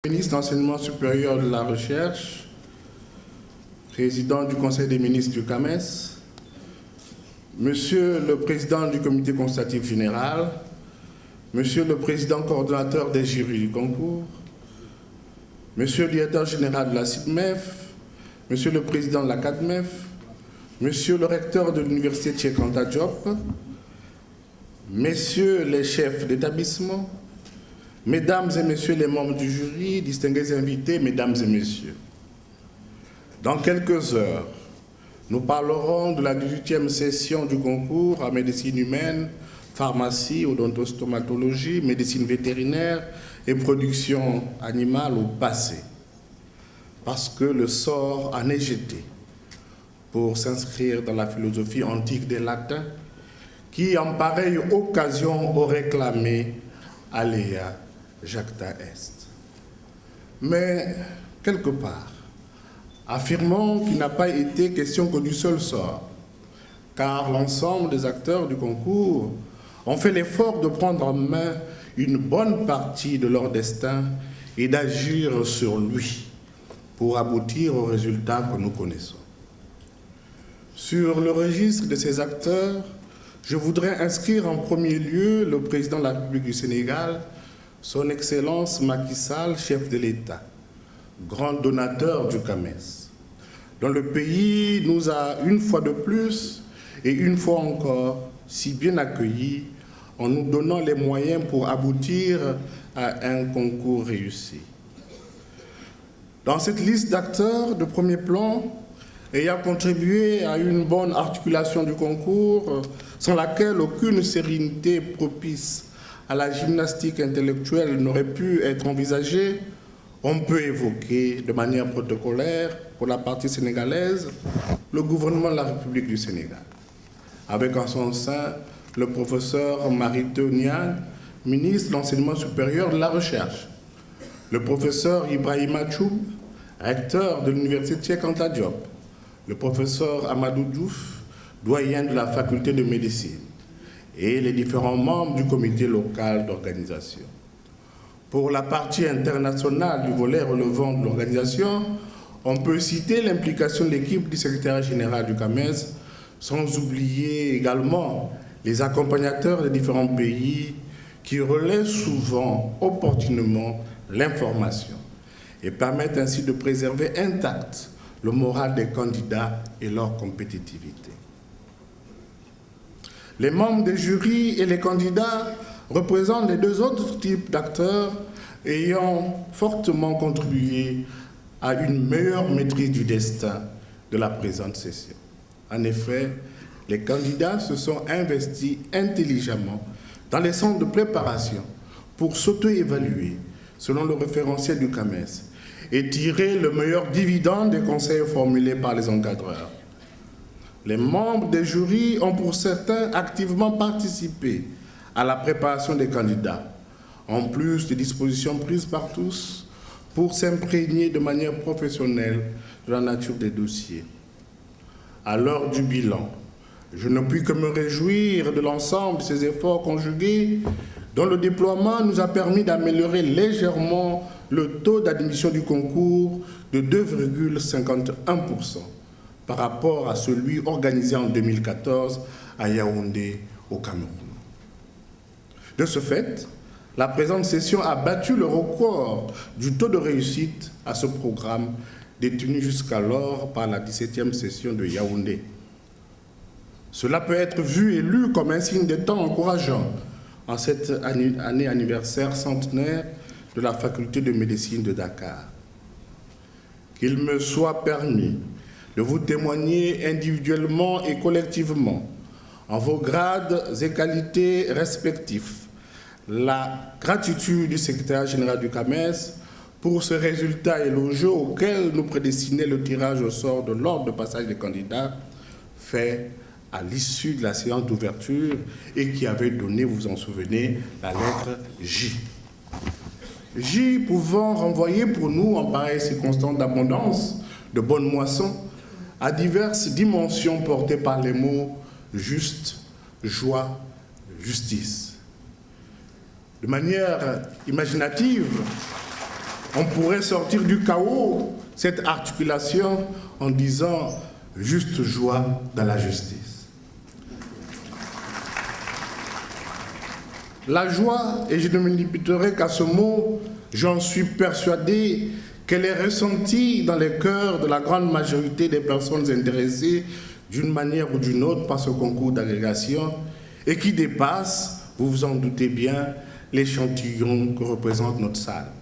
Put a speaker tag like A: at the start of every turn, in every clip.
A: Ministre de l'Enseignement supérieur de la Recherche, président du Conseil des ministres du CAMES, Monsieur le Président du Comité consultatif général, Monsieur le Président coordonnateur des jurys du concours, Monsieur le Directeur général de la CIDMEF, Monsieur le Président de la CADMEF, Monsieur le Recteur de l'Université Cheikh Anta Diop, Messieurs les chefs d'établissement, Mesdames et Messieurs les membres du jury, distingués invités, Mesdames et Messieurs. Dans quelques heures, nous parlerons de la 18e session du concours en médecine humaine, pharmacie, odontostomatologie, médecine vétérinaire et production animale au passé. Parce que le sort en est jeté pour s'inscrire dans la philosophie antique des Latins qui, en pareille occasion, auraient clamé « Alea jacta est ». Mais, quelque part, affirmons qu'il n'a pas été question que du seul sort, car l'ensemble des acteurs du concours ont fait l'effort de prendre en main une bonne partie de leur destin et d'agir sur lui pour aboutir aux résultats que nous connaissons. Sur le registre de ces acteurs, je voudrais inscrire en premier lieu le président de la République du Sénégal, son Excellence Macky Sall, chef de l'État, grand donateur du CAMES, dont le pays nous a une fois de plus et une fois encore si bien accueillis en nous donnant les moyens pour aboutir à un concours réussi. Dans cette liste d'acteurs de premier plan, ayant contribué à une bonne articulation du concours, sans laquelle aucune sérénité propice à la gymnastique intellectuelle n'aurait pu être envisagée, on peut évoquer de manière protocolaire, pour la partie sénégalaise, le gouvernement de la République du Sénégal, avec en son sein le professeur Mary-Teuw Niane, ministre de l'Enseignement supérieur de la Recherche, le professeur Ibrahima Thioub, recteur de l'Université Cheikh Anta Diop, le professeur Amadou Diouf, doyen de la faculté de médecine, et les différents membres du comité local d'organisation. Pour la partie internationale du volet relevant de l'organisation, on peut citer l'implication de l'équipe du secrétaire général du CAMES, sans oublier également les accompagnateurs des différents pays qui relaient souvent opportunément l'information et permettent ainsi de préserver intact le moral des candidats et leur compétitivité. Les membres des jurys et les candidats représentent les deux autres types d'acteurs ayant fortement contribué à une meilleure maîtrise du destin de la présente session. En effet, les candidats se sont investis intelligemment dans les centres de préparation pour s'auto-évaluer selon le référentiel du CAMES et tirer le meilleur dividende des conseils formulés par les encadreurs. Les membres des jurys ont pour certains activement participé à la préparation des candidats, en plus des dispositions prises par tous pour s'imprégner de manière professionnelle de la nature des dossiers. À l'heure du bilan, je ne puis que me réjouir de l'ensemble de ces efforts conjugués dont le déploiement nous a permis d'améliorer légèrement le taux d'admission du concours de 2,51% par rapport à celui organisé en 2014 à Yaoundé, au Cameroun. De ce fait, la présente session a battu le record du taux de réussite à ce programme détenu jusqu'alors par la 17e session de Yaoundé. Cela peut être vu et lu comme un signe des temps encourageants en cette année anniversaire centenaire de la faculté de médecine de Dakar. Qu'il me soit permis de vous témoigner individuellement et collectivement, en vos grades et qualités respectifs, la gratitude du secrétaire général du CAMES pour ce résultat élogieux auquel nous prédestinait le tirage au sort de l'ordre de passage des candidats fait à l'issue de la séance d'ouverture et qui avait donné, vous vous en souvenez, la lettre J. J pouvant renvoyer pour nous, en pareille circonstance d'abondance, de bonne moisson, à diverses dimensions portées par les mots juste, joie, justice. De manière imaginative, On pourrait sortir du chaos cette articulation en disant « juste joie dans la justice ». La joie, et je ne me limiterai qu'à ce mot, j'en suis persuadé qu'elle est ressentie dans les cœurs de la grande majorité des personnes intéressées d'une manière ou d'une autre par ce concours d'agrégation et qui dépasse, vous vous en doutez bien, l'échantillon que représente notre salle.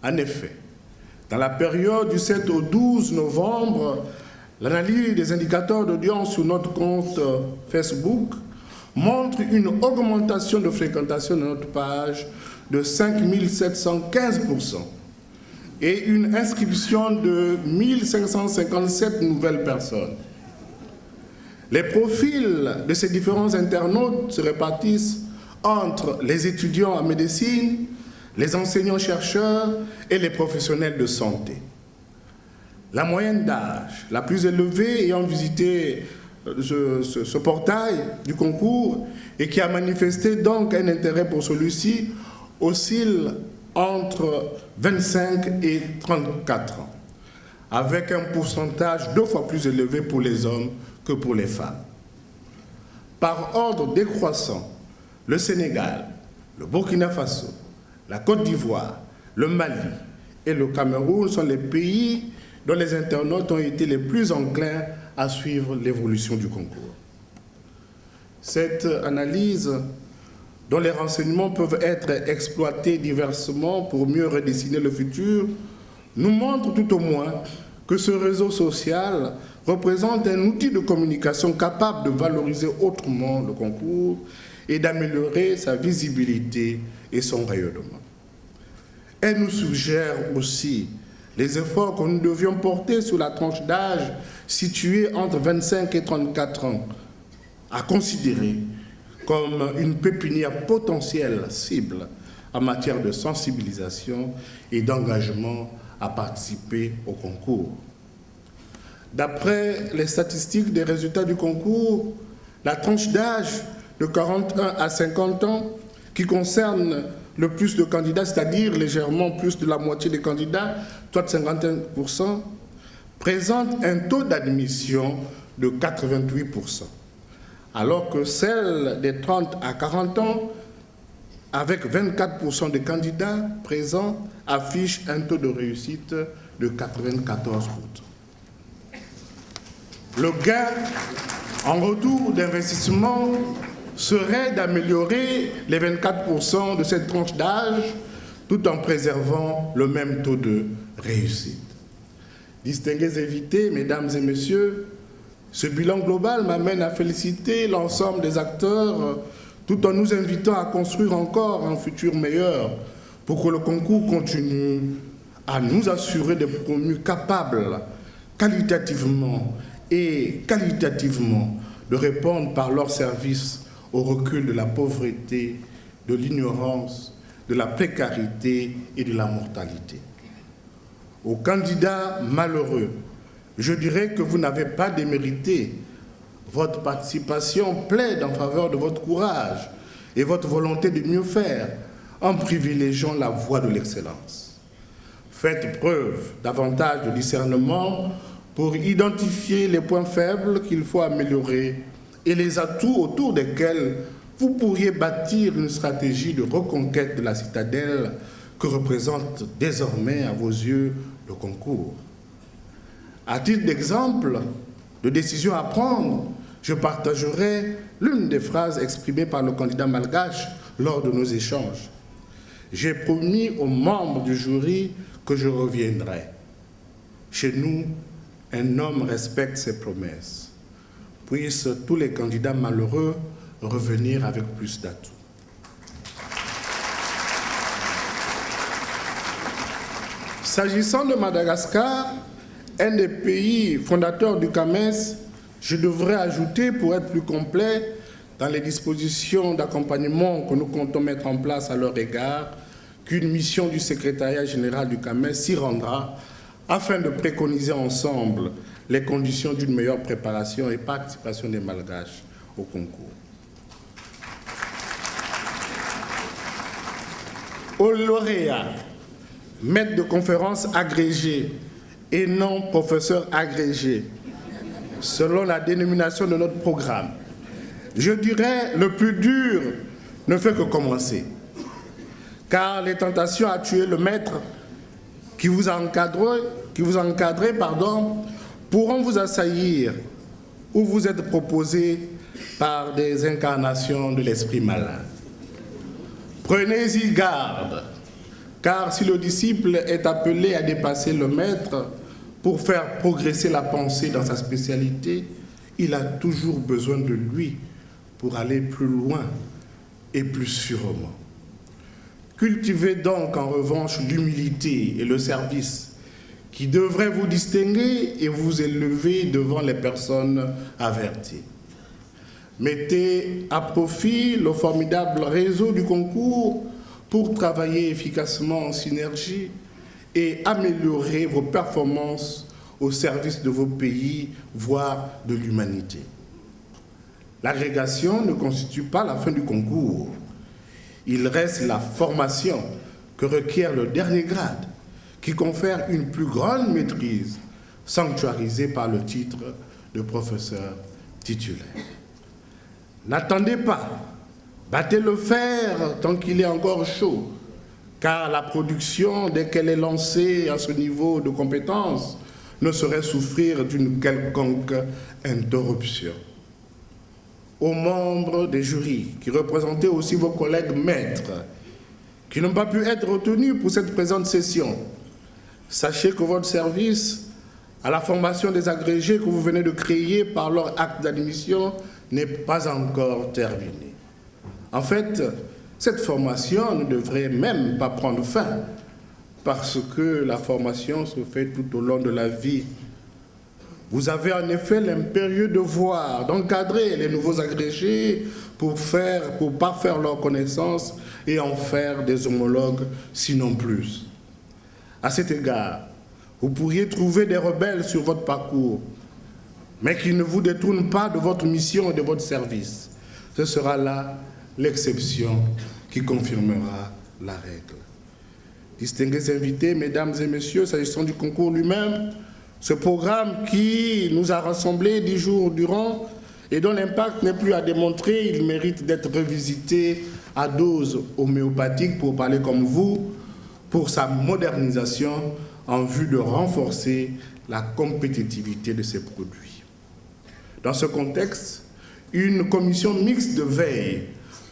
A: En effet, dans la période du 7 au 12 novembre, l'analyse des indicateurs d'audience sur notre compte Facebook montre une augmentation de fréquentation de notre page de 5715% et une inscription de 1557 nouvelles personnes. Les profils de ces différents internautes se répartissent entre les étudiants en médecine, les enseignants-chercheurs et les professionnels de santé. La moyenne d'âge la plus élevée ayant visité ce portail du concours et qui a manifesté donc un intérêt pour celui-ci oscille entre 25 et 34 ans, avec un pourcentage 2 fois plus élevé pour les hommes que pour les femmes. Par ordre décroissant, le Sénégal, le Burkina Faso, la Côte d'Ivoire, le Mali et le Cameroun sont les pays dont les internautes ont été les plus enclins à suivre l'évolution du concours. Cette analyse, dont les renseignements peuvent être exploités diversement pour mieux redessiner le futur, nous montre tout au moins que ce réseau social représente un outil de communication capable de valoriser autrement le concours et d'améliorer sa visibilité et son rayonnement. Elle nous suggère aussi les efforts que nous devions porter sur la tranche d'âge située entre 25 et 34 ans, à considérer comme une pépinière potentielle cible en matière de sensibilisation et d'engagement à participer au concours. D'après les statistiques des résultats du concours, la tranche d'âge de 41 à 50 ans, qui concerne le plus de candidats, c'est-à-dire légèrement plus de la moitié des candidats, soit 51%, présente un taux d'admission de 88%, alors que celle des 30 à 40 ans, avec 24% des candidats présents, affiche un taux de réussite de 94%. Le gain en retour d'investissement serait d'améliorer les 24% de cette tranche d'âge tout en préservant le même taux de réussite. Distingués invités, mesdames et messieurs, ce bilan global m'amène à féliciter l'ensemble des acteurs tout en nous invitant à construire encore un futur meilleur pour que le concours continue à nous assurer des promus capables qualitativement et qualitativement de répondre par leur service au recul de la pauvreté, de l'ignorance, de la précarité et de la mortalité. Aux candidats malheureux, je dirais que vous n'avez pas démérité. Votre participation plaide en faveur de votre courage et votre volonté de mieux faire en privilégiant la voie de l'excellence. Faites preuve davantage de discernement pour identifier les points faibles qu'il faut améliorer et les atouts autour desquels vous pourriez bâtir une stratégie de reconquête de la citadelle que représente désormais à vos yeux le concours. À titre d'exemple de décision à prendre, je partagerai l'une des phrases exprimées par le candidat malgache lors de nos échanges. J'ai promis aux membres du jury que je reviendrai. Chez nous, un homme respecte ses promesses. Puissent tous les candidats malheureux revenir avec plus d'atouts. S'agissant de Madagascar, un des pays fondateurs du CAMES, je devrais ajouter, pour être plus complet, dans les dispositions d'accompagnement que nous comptons mettre en place à leur égard, qu'une mission du secrétariat général du CAMES s'y rendra afin de préconiser ensemble les conditions d'une meilleure préparation et participation des Malgaches au concours. Aux lauréats, maître de conférence agrégé et non professeur agrégé, selon la dénomination de notre programme. Je dirais, le plus dur ne fait que commencer, car les tentations à tuer le maître qui vous a encadré, pourront vous assaillir ou vous être proposées par des incarnations de l'esprit malin. Prenez-y garde, car si le disciple est appelé à dépasser le maître pour faire progresser la pensée dans sa spécialité, il a toujours besoin de lui pour aller plus loin et plus sûrement. Cultivez donc en revanche l'humilité et le service qui devraient vous distinguer et vous élever devant les personnes averties. Mettez à profit le formidable réseau du concours pour travailler efficacement en synergie et améliorer vos performances au service de vos pays, voire de l'humanité. L'agrégation ne constitue pas la fin du concours. Il reste la formation que requiert le dernier grade, qui confère une plus grande maîtrise, sanctuarisée par le titre de professeur titulaire. N'attendez pas, battez le fer tant qu'il est encore chaud, car la production, dès qu'elle est lancée à ce niveau de compétence, ne saurait souffrir d'une quelconque interruption. Aux membres des jurys, qui représentaient aussi vos collègues maîtres, qui n'ont pas pu être retenus pour cette présente session, sachez que votre service à la formation des agrégés que vous venez de créer par leur acte d'admission n'est pas encore terminé. En fait, cette formation ne devrait même pas prendre fin, parce que la formation se fait tout au long de la vie. Vous avez en effet l'impérieux devoir d'encadrer les nouveaux agrégés pour parfaire leurs connaissances et en faire des homologues, sinon plus. À cet égard, vous pourriez trouver des rebelles sur votre parcours, mais qui ne vous détournent pas de votre mission et de votre service. Ce sera là l'exception qui confirmera la règle. Distingués invités, mesdames et messieurs, s'agissant du concours lui-même, ce programme qui nous a rassemblés 10 jours durant et dont l'impact n'est plus à démontrer, il mérite d'être revisité à dose homéopathique, pour parler comme vous, pour sa modernisation en vue de renforcer la compétitivité de ses produits. Dans ce contexte, une commission mixte de veille,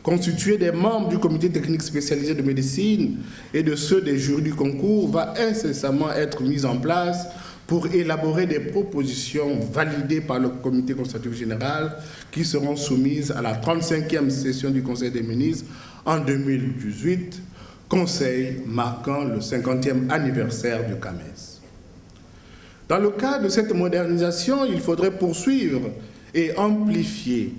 A: constituée des membres du comité technique spécialisé de médecine et de ceux des jurys du concours, va incessamment être mise en place pour élaborer des propositions validées par le comité consultatif général qui seront soumises à la 35e session du Conseil des ministres en 2018, conseil marquant le 50e anniversaire du CAMES. Dans le cadre de cette modernisation, il faudrait poursuivre et amplifier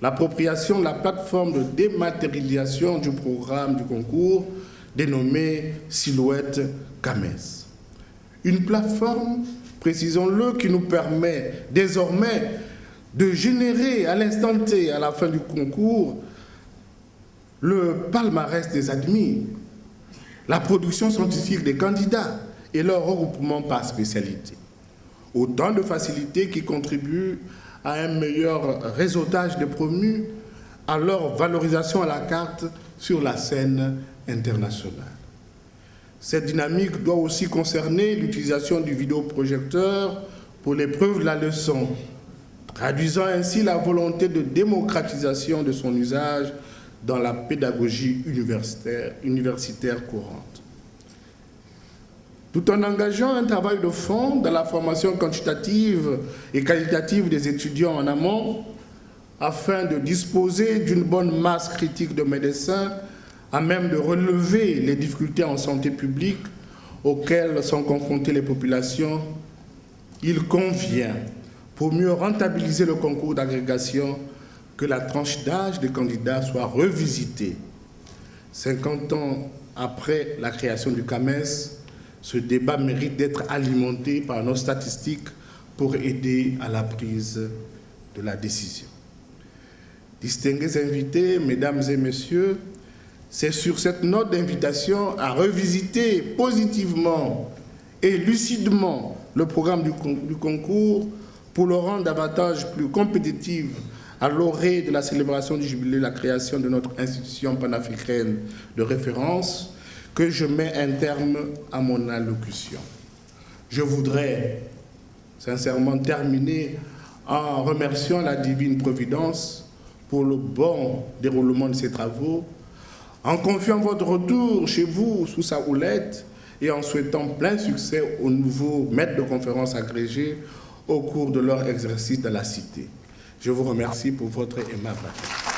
A: l'appropriation de la plateforme de dématérialisation du programme du concours dénommée Silhouette CAMES. Une plateforme, précisons-le, qui nous permet désormais de générer à l'instant T, à la fin du concours, le palmarès des admis, la production scientifique des candidats et leur regroupement par spécialité. Autant de facilités qui contribuent à un meilleur réseautage des promus, à leur valorisation à la carte sur la scène internationale. Cette dynamique doit aussi concerner l'utilisation du vidéoprojecteur pour l'épreuve de la leçon, traduisant ainsi la volonté de démocratisation de son usage dans la pédagogie universitaire courante. Tout en engageant un travail de fond dans la formation quantitative et qualitative des étudiants en amont, afin de disposer d'une bonne masse critique de médecins à même de relever les difficultés en santé publique auxquelles sont confrontées les populations, il convient, pour mieux rentabiliser le concours d'agrégation, que la tranche d'âge des candidats soit revisitée. 50 ans après la création du CAMES, ce débat mérite d'être alimenté par nos statistiques pour aider à la prise de la décision. Distingués invités, mesdames et messieurs, C'est sur cette note d'invitation à revisiter positivement et lucidement le programme du concours pour le rendre davantage plus compétitif à l'orée de la célébration du jubilé de la création de notre institution panafricaine de référence que je mets un terme à mon allocution. Je voudrais sincèrement terminer en remerciant la divine providence pour le bon déroulement de ces travaux, en confiant votre retour chez vous sous sa houlette et en souhaitant plein succès aux nouveaux maîtres de conférences agrégés au cours de leur exercice dans la cité. Je vous remercie pour votre aimable attention.